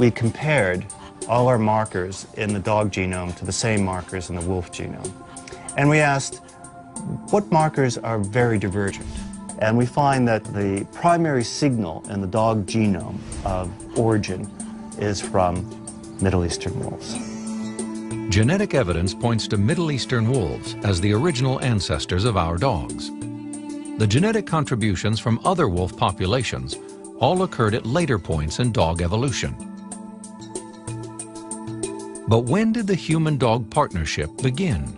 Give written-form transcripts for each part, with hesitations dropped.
we compared all our markers in the dog genome to the same markers in the wolf genome. And we asked, what markers are very divergent? And we find that the primary signal in the dog genome of origin is from Middle Eastern wolves. Genetic evidence points to Middle Eastern wolves as the original ancestors of our dogs. The genetic contributions from other wolf populations all occurred at later points in dog evolution. But when did the human-dog partnership begin?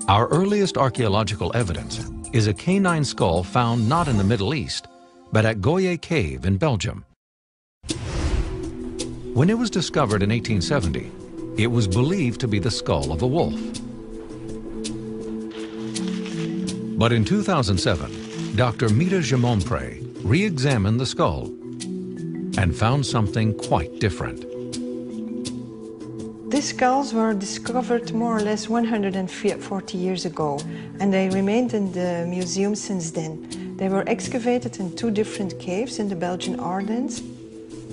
Our earliest archaeological evidence is a canine skull found not in the Middle East, but at Goyer Cave in Belgium. When it was discovered in 1870, it was believed to be the skull of a wolf. But in 2007, Dr. Mita Gimonpré re-examined the skull and found something quite different. These skulls were discovered more or less 140 years ago, and they remained in the museum since then. They were excavated in two different caves in the Belgian Ardennes.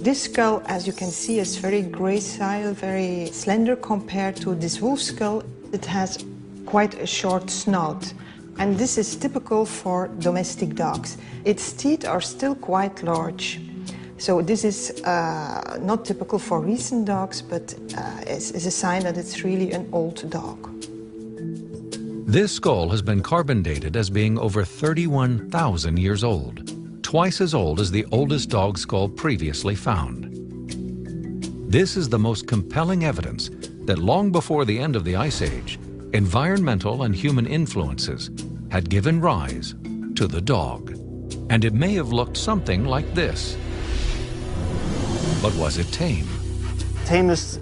This skull, as you can see, is very gracile, very slender compared to this wolf skull. It has quite a short snout, and this is typical for domestic dogs. Its teeth are still quite large. So this is not typical for recent dogs, but is a sign that it's really an old dog. This skull has been carbon dated as being over 31,000 years old, twice as old as the oldest dog skull previously found. This is the most compelling evidence that long before the end of the Ice Age, environmental and human influences had given rise to the dog. And it may have looked something like this. But was it tame? Tameness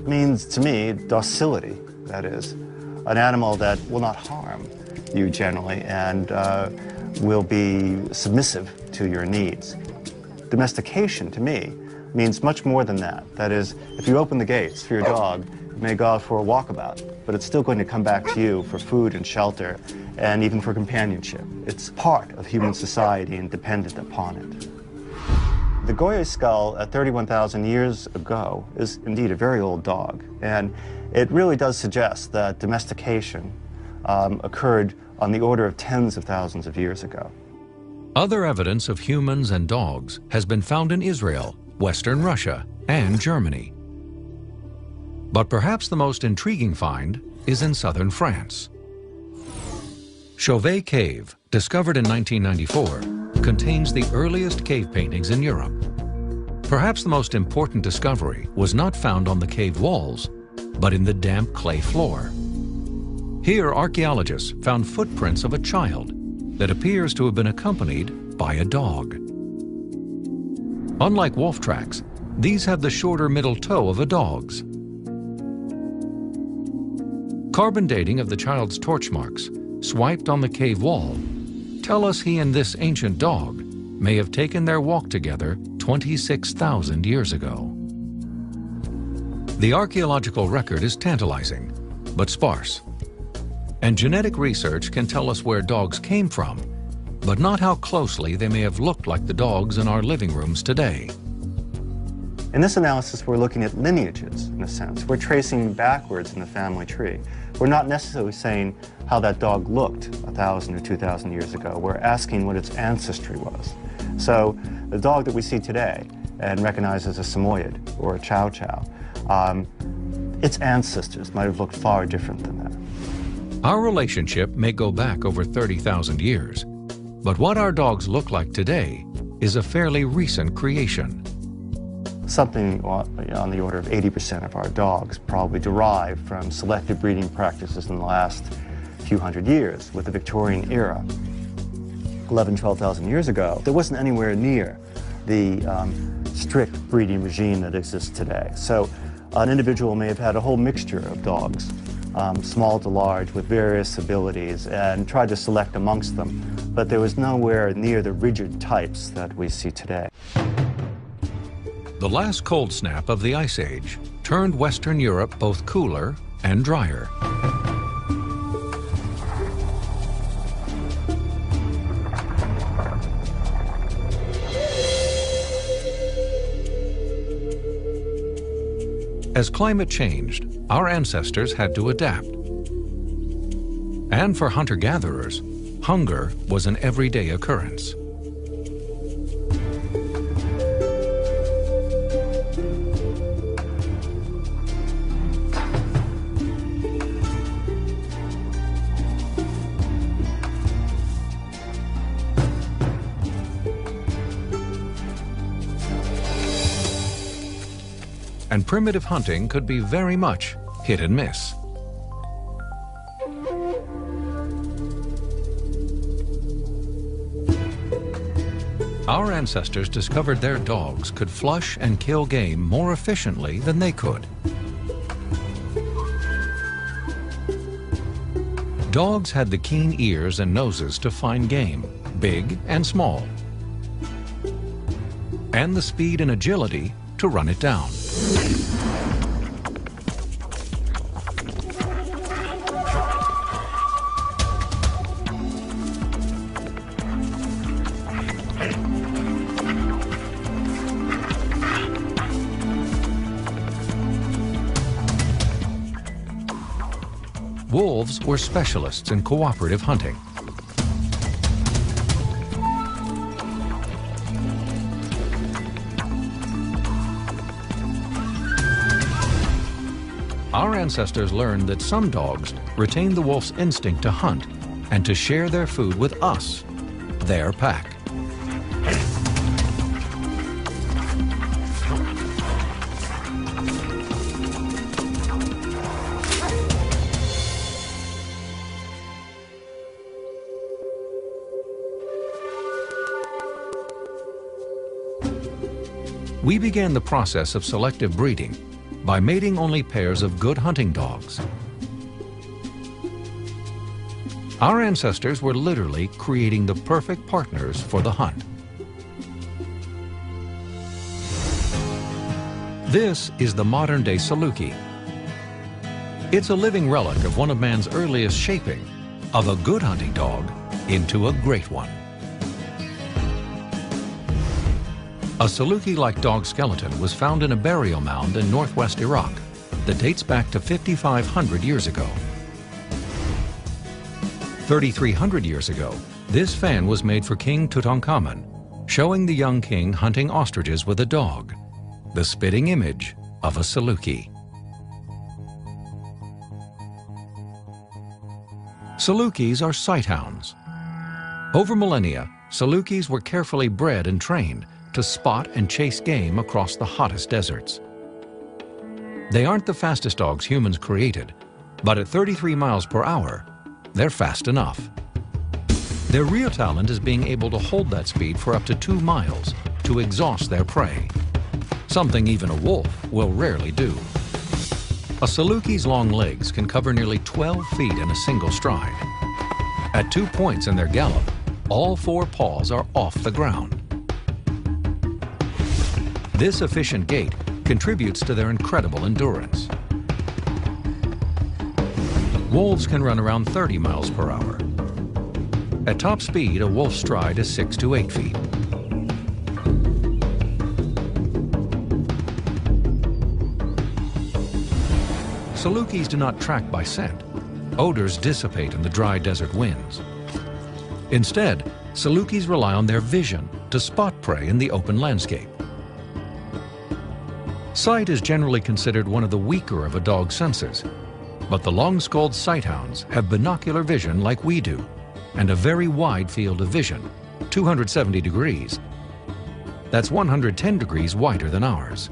means, to me, docility. That is, an animal that will not harm you generally and will be submissive to your needs. Domestication, to me, means much more than that. That is, if you open the gates for your dog, it may go out for a walkabout, but it's still going to come back to you for food and shelter and even for companionship. It's part of human society and dependent upon it. The Goyer skull at 31,000 years ago is indeed a very old dog, and it really does suggest that domestication occurred on the order of tens of thousands of years ago. Other evidence of humans and dogs has been found in Israel, Western Russia, and Germany. But perhaps the most intriguing find is in southern France. Chauvet Cave, discovered in 1994, contains the earliest cave paintings in Europe. Perhaps the most important discovery was not found on the cave walls, but in the damp clay floor. Here, archaeologists found footprints of a child that appears to have been accompanied by a dog. Unlike wolf tracks, these have the shorter middle toe of a dog's. Carbon dating of the child's torch marks, swiped on the cave wall, tell us he and this ancient dog may have taken their walk together 26,000 years ago. The archaeological record is tantalizing, but sparse. And genetic research can tell us where dogs came from, but not how closely they may have looked like the dogs in our living rooms today. In this analysis, we're looking at lineages, in a sense. We're tracing backwards in the family tree. We're not necessarily saying how that dog looked 1,000 or 2,000 years ago. We're asking what its ancestry was. So the dog that we see today and recognize as a Samoyed or a Chow Chow, its ancestors might have looked far different than that. Our relationship may go back over 30,000 years, but what our dogs look like today is a fairly recent creation. Something on the order of 80% of our dogs probably derived from selective breeding practices in the last few hundred years. With the Victorian era, 11,000, 12,000 years ago, there wasn't anywhere near the strict breeding regime that exists today. So an individual may have had a whole mixture of dogs, small to large, with various abilities, and tried to select amongst them, but there was nowhere near the rigid types that we see today. The last cold snap of the Ice Age turned Western Europe both cooler and drier. As climate changed, our ancestors had to adapt. And for hunter-gatherers, hunger was an everyday occurrence. And primitive hunting could be very much hit and miss. Our ancestors discovered their dogs could flush and kill game more efficiently than they could. Dogs had the keen ears and noses to find game, big and small, and the speed and agility to run it down. Wolves were specialists in cooperative hunting. Our ancestors learned that some dogs retain the wolf's instinct to hunt and to share their food with us, their pack. We began the process of selective breeding by mating only pairs of good hunting dogs. Our ancestors were literally creating the perfect partners for the hunt. This is the modern-day Saluki. It's a living relic of one of man's earliest shaping of a good hunting dog into a great one. A Saluki-like dog skeleton was found in a burial mound in northwest Iraq that dates back to 5,500 years ago. 3,300 years ago, this fan was made for King Tutankhamun, showing the young king hunting ostriches with a dog, the spitting image of a Saluki. Salukis are sighthounds. Over millennia, Salukis were carefully bred and trained to spot and chase game across the hottest deserts. They aren't the fastest dogs humans created, but at 33 miles per hour, they're fast enough. Their real talent is being able to hold that speed for up to 2 miles to exhaust their prey, something even a wolf will rarely do. A Saluki's long legs can cover nearly 12 feet in a single stride. At 2 points in their gallop, all 4 paws are off the ground. This efficient gait contributes to their incredible endurance. Wolves can run around 30 miles per hour. At top speed, a wolf's stride is 6 to 8 feet. Salukis do not track by scent. Odors dissipate in the dry desert winds. Instead, Salukis rely on their vision to spot prey in the open landscape. Sight is generally considered one of the weaker of a dog's senses, but the long-skulled sighthounds have binocular vision like we do, and a very wide field of vision, 270 degrees. That's 110 degrees wider than ours.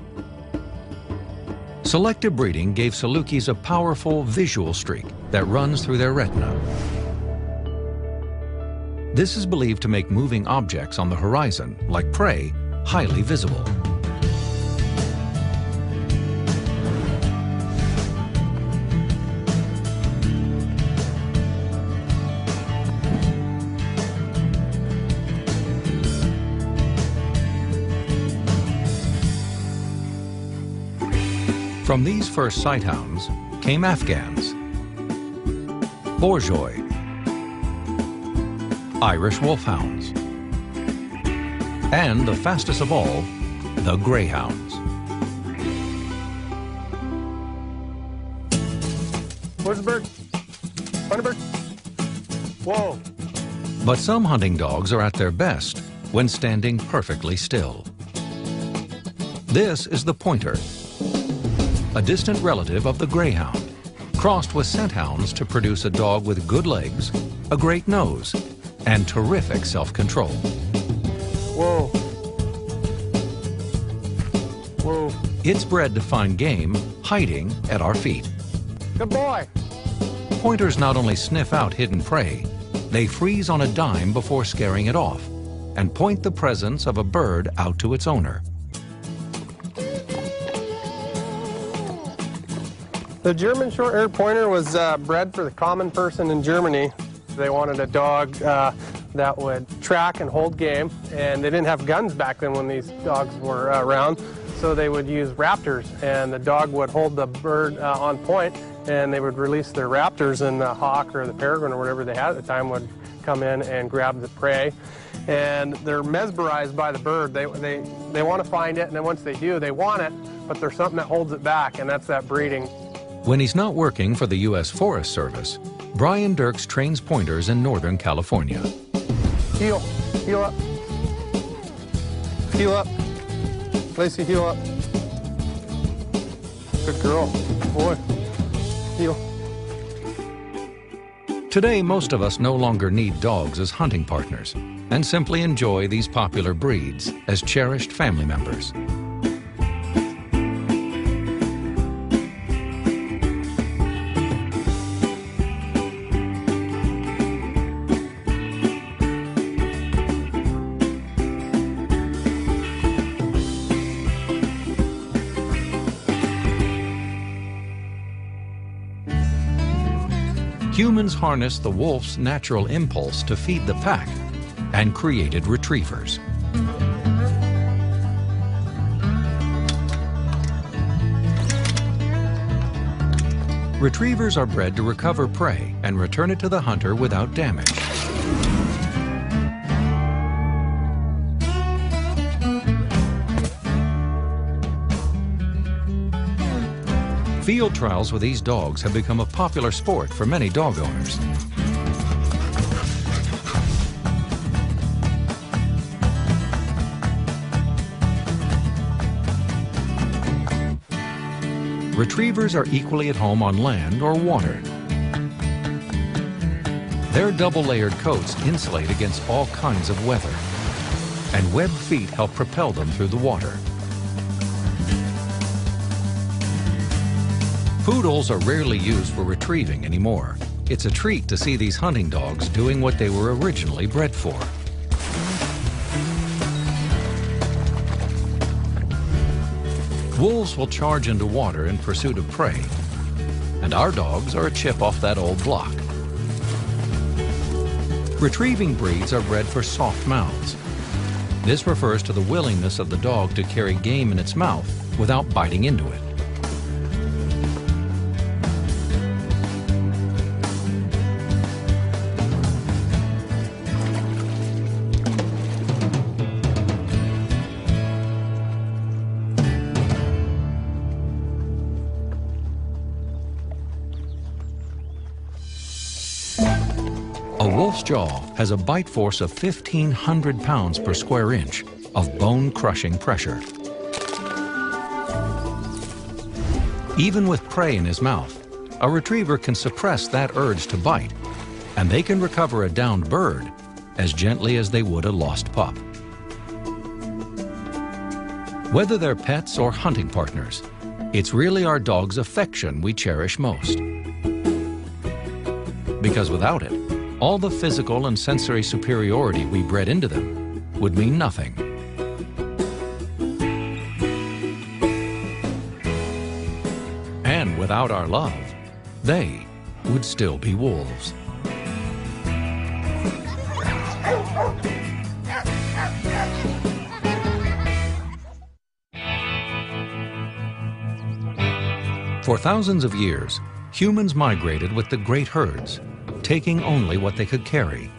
Selective breeding gave Salukis a powerful visual streak that runs through their retina. This is believed to make moving objects on the horizon, like prey, highly visible. From these first sighthounds came Afghans, Borzoi, Irish wolfhounds, and the fastest of all, the greyhounds. Where's the bird? Find a bird. Whoa. But some hunting dogs are at their best when standing perfectly still. This is the pointer, a distant relative of the greyhound, crossed with scent hounds to produce a dog with good legs, a great nose, and terrific self-control. Whoa. Whoa. It's bred to find game hiding at our feet. Good boy. Pointers not only sniff out hidden prey, they freeze on a dime before scaring it off and point the presence of a bird out to its owner. The German short-haired pointer was bred for the common person in Germany. They wanted a dog that would track and hold game, and they didn't have guns back then when these dogs were around, so they would use raptors, and the dog would hold the bird on point, and they would release their raptors, and the hawk or the peregrine or whatever they had at the time would come in and grab the prey. And they're mesmerized by the bird. They want to find it, and then once they do, they want it, but there's something that holds it back, and that's that breeding. When he's not working for the U.S. Forest Service, Brian Dirks trains pointers in Northern California. Heel, heel up. Heel up. Lacey, heel up. Good girl. Boy. Heel. Today, most of us no longer need dogs as hunting partners and simply enjoy these popular breeds as cherished family members. Humans harnessed the wolf's natural impulse to feed the pack and created retrievers. Retrievers are bred to recover prey and return it to the hunter without damage. Field trials with these dogs have become a popular sport for many dog owners. Retrievers are equally at home on land or water. Their double-layered coats insulate against all kinds of weather, and webbed feet help propel them through the water. Poodles are rarely used for retrieving anymore. It's a treat to see these hunting dogs doing what they were originally bred for. Wolves will charge into water in pursuit of prey, and our dogs are a chip off that old block. Retrieving breeds are bred for soft mouths. This refers to the willingness of the dog to carry game in its mouth without biting into it. A wolf's jaw has a bite force of 1,500 pounds per square inch of bone-crushing pressure. Even with prey in his mouth, a retriever can suppress that urge to bite, and they can recover a downed bird as gently as they would a lost pup. Whether they're pets or hunting partners, it's really our dog's affection we cherish most. Because without it, all the physical and sensory superiority we bred into them would mean nothing. And without our love, they would still be wolves. For thousands of years, humans migrated with the great herds, taking only what they could carry.